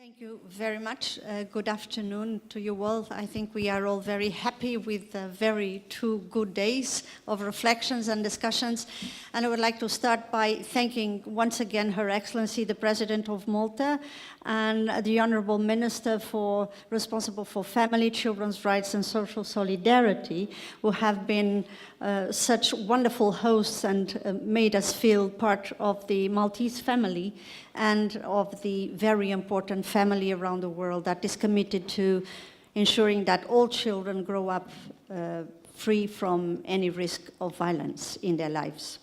Thank you very much. Good afternoon to you all. I think we are all very happy with very 2 good days of reflections and discussions. And I would like to start by thanking once again Her Excellency, the President of Malta, and the Honorable Minister responsible for family, children's rights and social solidarity, who have been such wonderful hosts and made us feel part of the Maltese family and of the very important family around the world that is committed to ensuring that all children grow up free from any risk of violence in their lives.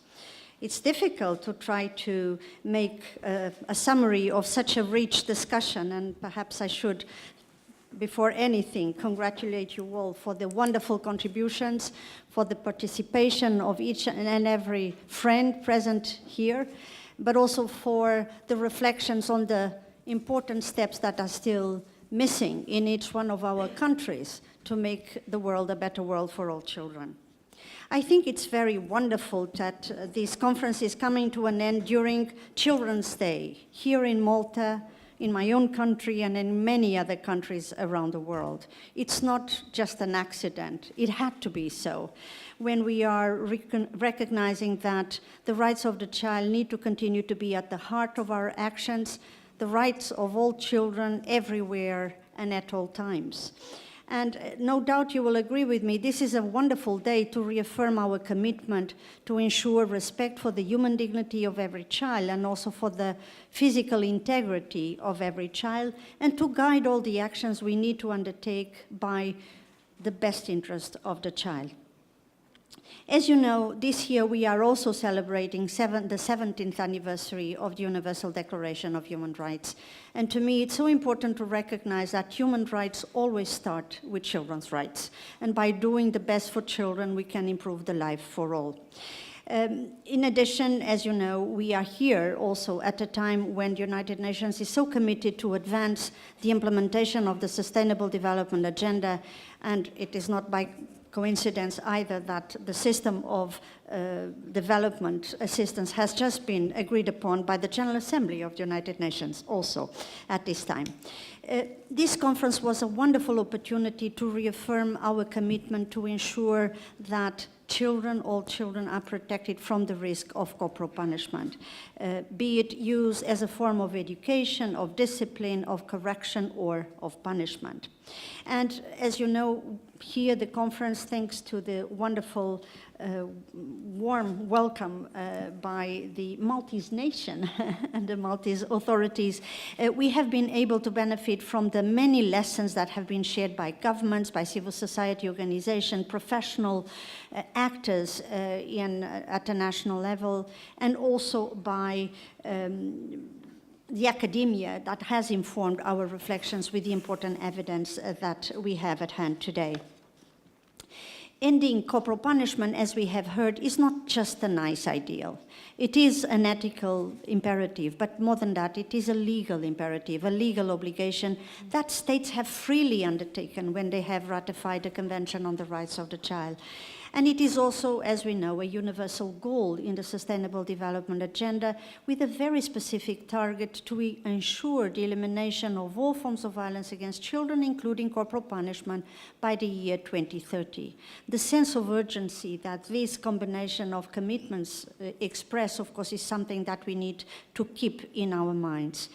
It's difficult to try to make a summary of such a rich discussion, and perhaps I should, before anything, congratulate you all for the wonderful contributions, for the participation of each and every friend present here, but also for the reflections on the important steps that are still missing in each one of our countries to make the world a better world for all children. I think it's very wonderful that this conference is coming to an end during Children's Day here in Malta, in my own country, and in many other countries around the world. It's not just an accident. It had to be so. When we are recognizing that the rights of the child need to continue to be at the heart of our actions, the rights of all children everywhere and at all times. And no doubt you will agree with me, this is a wonderful day to reaffirm our commitment to ensure respect for the human dignity of every child and also for the physical integrity of every child, and to guide all the actions we need to undertake by the best interest of the child. As you know, this year we are also celebrating the 17th anniversary of the Universal Declaration of Human Rights. And to me, it's so important to recognize that human rights always start with children's rights. And by doing the best for children, we can improve the life for all. In addition, as you know, we are here also at a time when the United Nations is so committed to advance the implementation of the Sustainable Development Agenda, and it is not by coincidence either that the system of development assistance has just been agreed upon by the General Assembly of the United Nations also at this time. This conference was a wonderful opportunity to reaffirm our commitment to ensure that all children are protected from the risk of corporal punishment, be it used as a form of education, of discipline, of correction, or of punishment. And as you know, here the conference, thanks to the wonderful warm welcome by the Maltese nation and the Maltese authorities, we have been able to benefit from the many lessons that have been shared by governments, by civil society organizations, professional actors at a national level, and also by the academia that has informed our reflections with the important evidence that we have at hand today. Ending corporal punishment, as we have heard, is not just a nice ideal. It is an ethical imperative, but more than that, it is a legal imperative, a legal obligation that states have freely undertaken when they have ratified the Convention on the Rights of the Child. And it is also, as we know, a universal goal in the Sustainable Development Agenda with a very specific target to ensure the elimination of all forms of violence against children, including corporal punishment, by the year 2030. The sense of urgency that this combination of commitments express, of course, is something that we need to keep in our minds.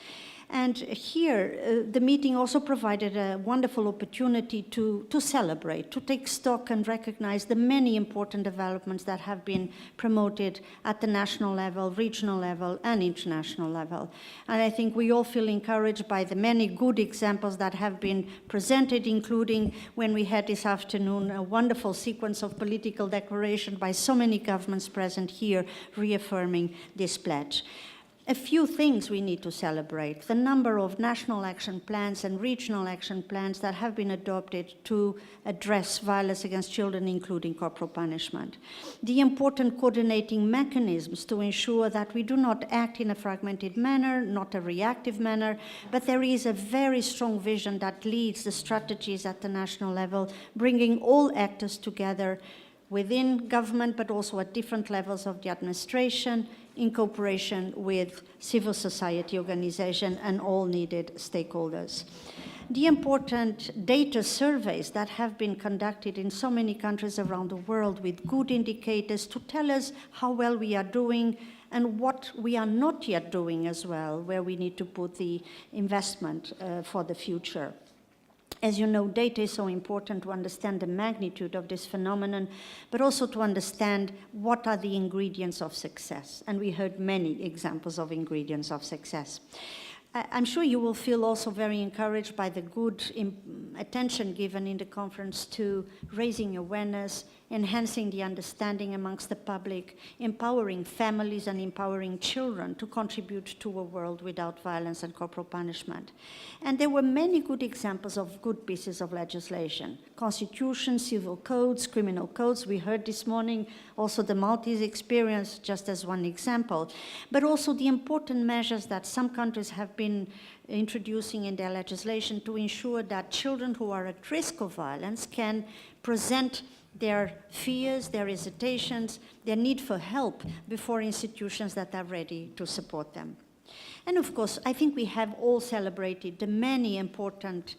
And here, the meeting also provided a wonderful opportunity to celebrate, to take stock and recognize the many important developments that have been promoted at the national level, regional level, and international level. And I think we all feel encouraged by the many good examples that have been presented, including when we had this afternoon a wonderful sequence of political declaration by so many governments present here reaffirming this pledge. A few things we need to celebrate: the number of national action plans and regional action plans that have been adopted to address violence against children, including corporal punishment. The important coordinating mechanisms to ensure that we do not act in a fragmented manner, not a reactive manner, but there is a very strong vision that leads the strategies at the national level, bringing all actors together within government, but also at different levels of the administration, in cooperation with civil society organizations and all needed stakeholders. The important data surveys that have been conducted in so many countries around the world with good indicators to tell us how well we are doing and what we are not yet doing as well, where we need to put the investment for the future. As you know, data is so important to understand the magnitude of this phenomenon, but also to understand what are the ingredients of success. And we heard many examples of ingredients of success. I'm sure you will feel also very encouraged by the good attention given in the conference to raising awareness, enhancing the understanding amongst the public, empowering families and empowering children to contribute to a world without violence and corporal punishment. And there were many good examples of good pieces of legislation. Constitution, civil codes, criminal codes, we heard this morning, also the Maltese experience just as one example, but also the important measures that some countries have been introducing in their legislation to ensure that children who are at risk of violence can present their fears, their hesitations, their need for help before institutions that are ready to support them. And of course, I think we have all celebrated the many important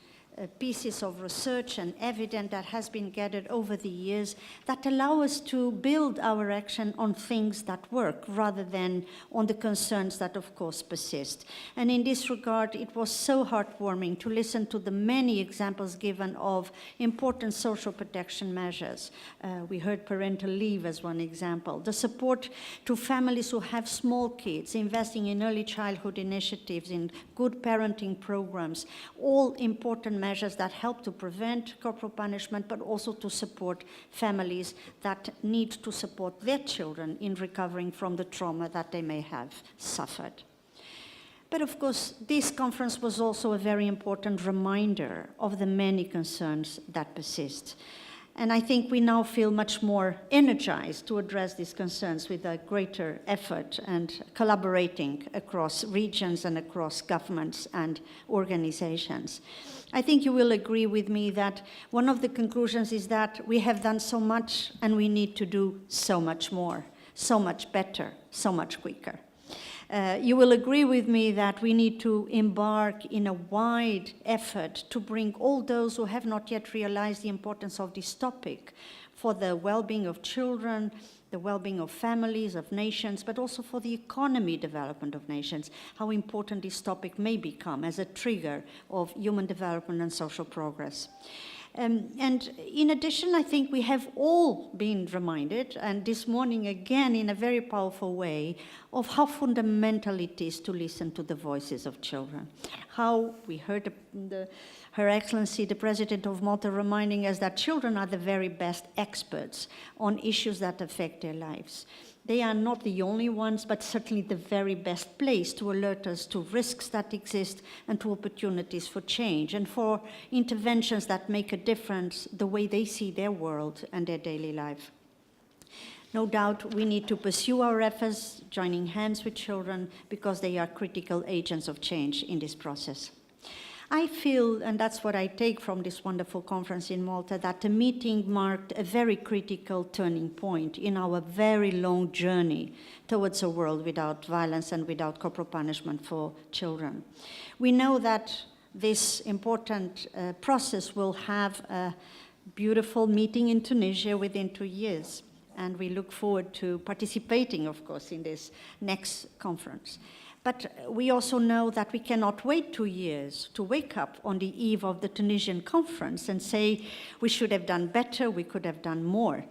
pieces of research and evidence that has been gathered over the years that allow us to build our action on things that work rather than on the concerns that of course persist. And in this regard, it was so heartwarming to listen to the many examples given of important social protection measures. We heard parental leave as one example, the support to families who have small kids, investing in early childhood initiatives, in good parenting programs, all important measures that help to prevent corporal punishment, but also to support families that need to support their children in recovering from the trauma that they may have suffered. But of course, this conference was also a very important reminder of the many concerns that persist. And I think we now feel much more energized to address these concerns with a greater effort and collaborating across regions and across governments and organizations. I think you will agree with me that one of the conclusions is that we have done so much and we need to do so much more, so much better, so much quicker. You will agree with me that we need to embark in a wide effort to bring all those who have not yet realized the importance of this topic for the well-being of children, the well-being of families, of nations, but also for the economy development of nations, how important this topic may become as a trigger of human development and social progress. And in addition, I think we have all been reminded, and this morning again in a very powerful way, of how fundamental it is to listen to the voices of children. How we heard Her Excellency, the President of Malta, reminding us that children are the very best experts on issues that affect their lives. They are not the only ones, but certainly the very best place to alert us to risks that exist and to opportunities for change and for interventions that make a difference the way they see their world and their daily life. No doubt we need to pursue our efforts, joining hands with children, because they are critical agents of change in this process. I feel, and that's what I take from this wonderful conference in Malta, that the meeting marked a very critical turning point in our very long journey towards a world without violence and without corporal punishment for children. We know that this important process will have a beautiful meeting in Tunisia within 2 years, and we look forward to participating, of course, in this next conference. But we also know that we cannot wait 2 years to wake up on the eve of the Tunisian conference and say we should have done better, we could have done more.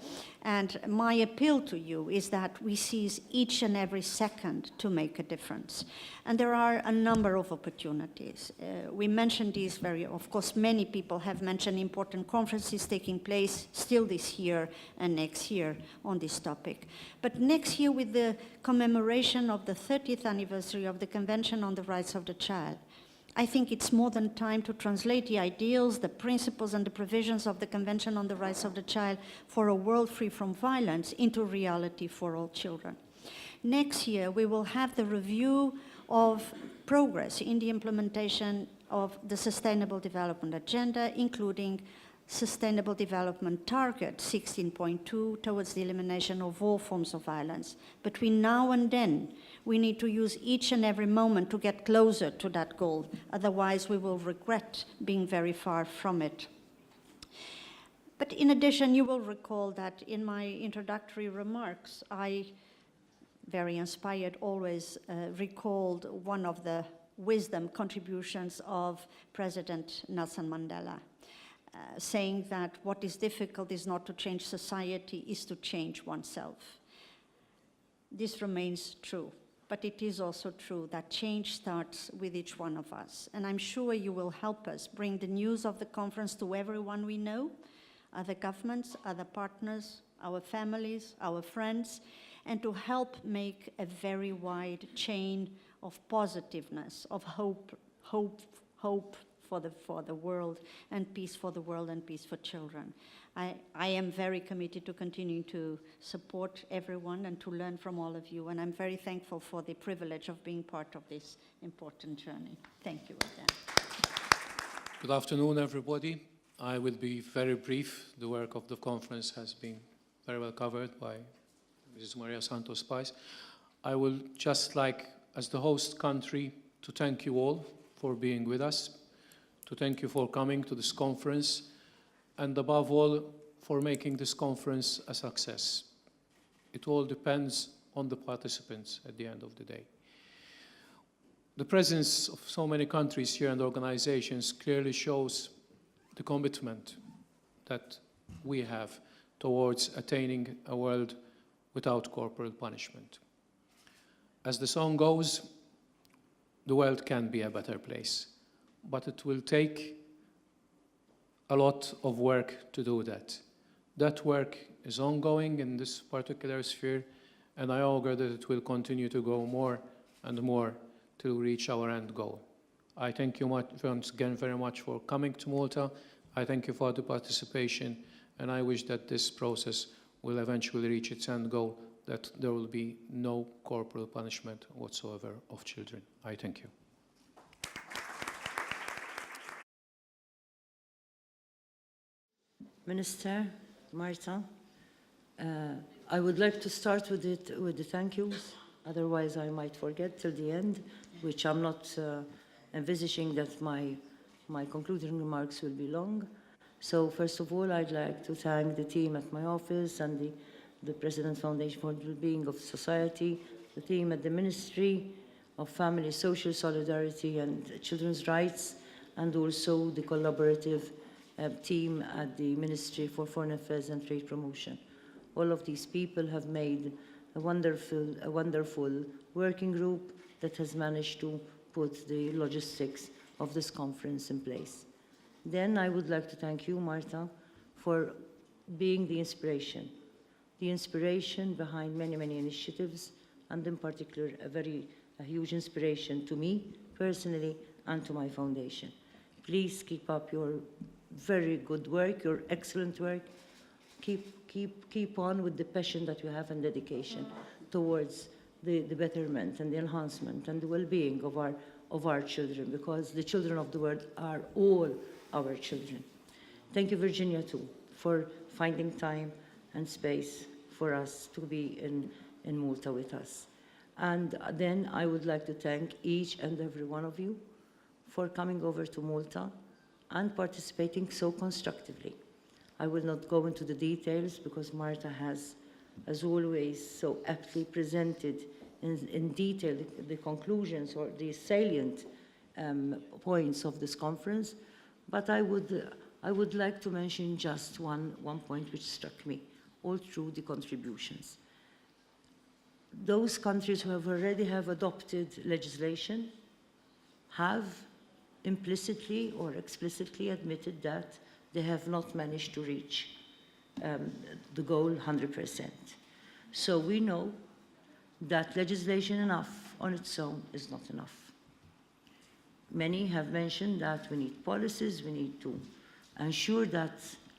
And my appeal to you is that we seize each and every second to make a difference. And there are a number of opportunities. We mentioned these of course, many people have mentioned important conferences taking place still this year and next year on this topic. But next year, with the commemoration of the 30th anniversary of the Convention on the Rights of the Child, I think it's more than time to translate the ideals, the principles, and the provisions of the Convention on the Rights of the Child for a world free from violence into reality for all children. Next year, we will have the review of progress in the implementation of the Sustainable Development Agenda, including Sustainable Development Target 16.2 towards the elimination of all forms of violence. Between now and then, we need to use each and every moment to get closer to that goal. Otherwise, we will regret being very far from it. But in addition, you will recall that in my introductory remarks, I, very inspired, always recalled one of the wisdom contributions of President Nelson Mandela, saying that what is difficult is not to change society, is to change oneself. This remains true, but it is also true that change starts with each one of us. And I'm sure you will help us bring the news of the conference to everyone we know, other governments, other partners, our families, our friends, and to help make a very wide chain of positiveness, of hope for the world, and peace for the world, and peace for children. I am very committed to continuing to support everyone and to learn from all of you, and I'm very thankful for the privilege of being part of this important journey. Thank you again. Good afternoon, everybody. I will be very brief. The work of the conference has been very well covered by Mrs. Maria Santos-Pais. I will just like, as the host country, to thank you all for being with us, to thank you for coming to this conference, and above all, for making this conference a success. It all depends on the participants at the end of the day. The presence of so many countries here and organizations clearly shows the commitment that we have towards attaining a world without corporal punishment. As the song goes, the world can be a better place, but it will take a lot of work to do that. That work is ongoing in this particular sphere, and I augur that it will continue to go more and more to reach our end goal. I thank you once again very much for coming to Malta. I thank you for the participation, and I wish that this process will eventually reach its end goal, that there will be no corporal punishment whatsoever of children. I thank you. Minister, Marta, I would like to start with the thank yous. Otherwise, I might forget till the end, which I'm not envisaging that my concluding remarks will be long. So first of all, I'd like to thank the team at my office and the President Foundation for the Well-Being of Society, the team at the Ministry of Family, Social Solidarity and Children's Rights, and also the collaborative team at the Ministry for Foreign Affairs and Trade Promotion. All of these people have made a wonderful working group that has managed to put the logistics of this conference in place. Then I would like to thank you, Marta, for being the inspiration behind many, many initiatives, and in particular, a huge inspiration to me personally and to my foundation. Please keep up your very good work, your excellent work. Keep on with the passion that you have and dedication towards the betterment and the enhancement and the well-being of our children, because the children of the world are all our children. Thank you, Virginia, too, for finding time and space for us to be in Malta with us. And then I would like to thank each and every one of you for coming over to Malta and participating so constructively. I will not go into the details because Marta has, as always, so aptly presented in detail the conclusions or the salient points of this conference. But I would like to mention just one point which struck me all through the contributions. Those countries who have already adopted legislation have implicitly or explicitly admitted that they have not managed to reach the goal 100%. So we know that legislation enough on its own is not enough. Many have mentioned that we need policies, we need to ensure that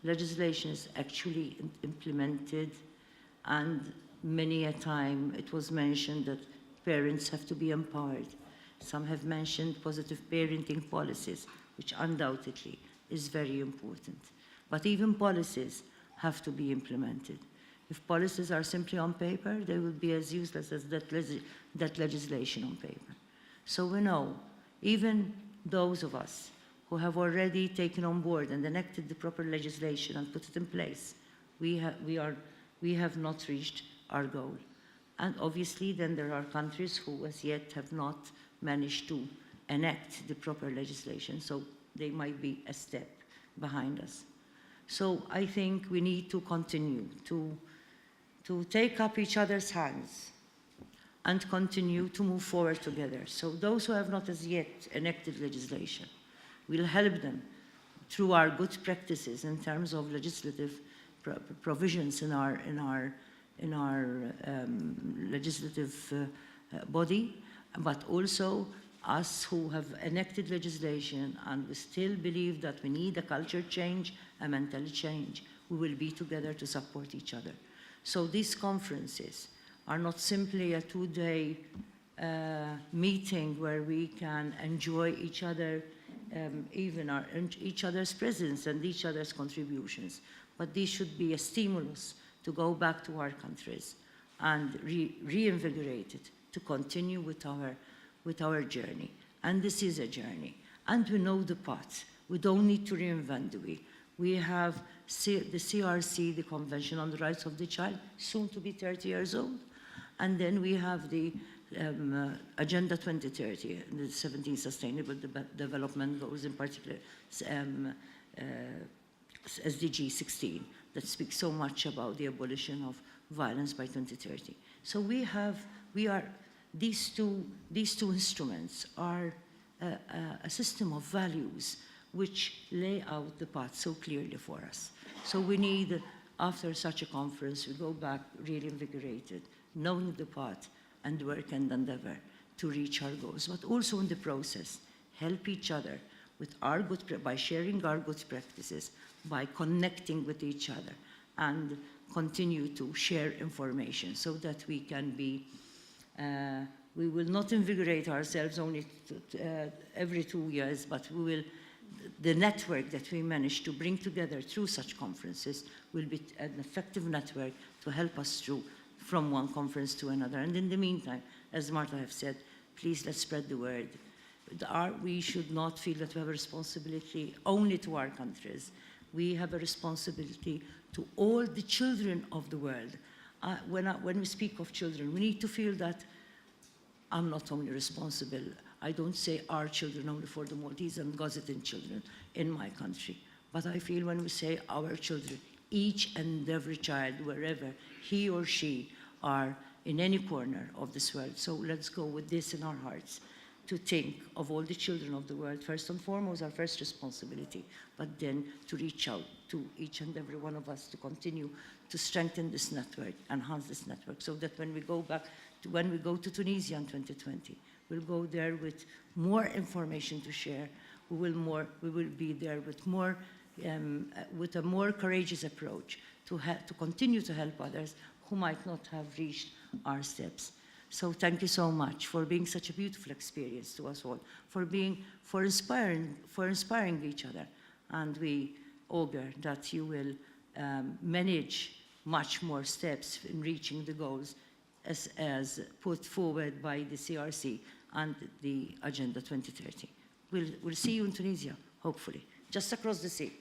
legislation is actually implemented, and many a time it was mentioned that parents have to be empowered. Some have mentioned positive parenting policies, which undoubtedly is very important. But even policies have to be implemented. If policies are simply on paper, they will be as useless as that legislation on paper. So we know, even those of us who have already taken on board and enacted the proper legislation and put it in place, we have not reached our goal. And obviously, then there are countries who as yet have not managed to enact the proper legislation, so they might be a step behind us. So I think we need to continue to take up each other's hands and continue to move forward together. So those who have not as yet enacted legislation, we'll help them through our good practices in terms of legislative provisions in our legislative body, but also us who have enacted legislation and we still believe that we need a culture change, a mental change. We will be together to support each other. So these conferences are not simply a two-day meeting where we can enjoy each other, each other's presence and each other's contributions, but these should be a stimulus to go back to our countries and reinvigorate it, to continue with our journey. And this is a journey. And we know the path. We don't need to reinvent the wheel. We have the CRC, the Convention on the Rights of the Child, soon to be 30 years old. And then we have the Agenda 2030, the 17 Sustainable Development Goals, in particular SDG 16, that speaks so much about the abolition of violence by 2030. So these two instruments are a system of values which lay out the path so clearly for us. So we need, after such a conference, we go back really invigorated, knowing the path and work and endeavor to reach our goals, but also in the process, help each other with by sharing our good practices, by connecting with each other, and continue to share information so that we can be, we will not invigorate ourselves only every 2 years, but the network that we manage to bring together through such conferences will be an effective network to help us through from one conference to another. And in the meantime, as Martha have said, please let's spread the word. We should not feel that we have a responsibility only to our countries. We have a responsibility to all the children of the world. When we speak of children, we need to feel that I'm not only responsible, I don't say our children only for the Maltese and Gazettin children in my country, but I feel when we say our children, each and every child, wherever he or she are in any corner of this world. So let's go with this in our hearts, to think of all the children of the world, first and foremost, our first responsibility, but then to reach out to each and every one of us to continue to strengthen this network, enhance this network, so that when we go to Tunisia in 2020, we'll go there with more information to share. We will be there with with a more courageous approach to continue to help others who might not have reached our steps. So thank you so much for being such a beautiful experience to us all, for inspiring each other. And we augur that you will manage much more steps in reaching the goals as put forward by the CRC and the Agenda 2030. We'll see you in Tunisia, hopefully, just across the sea.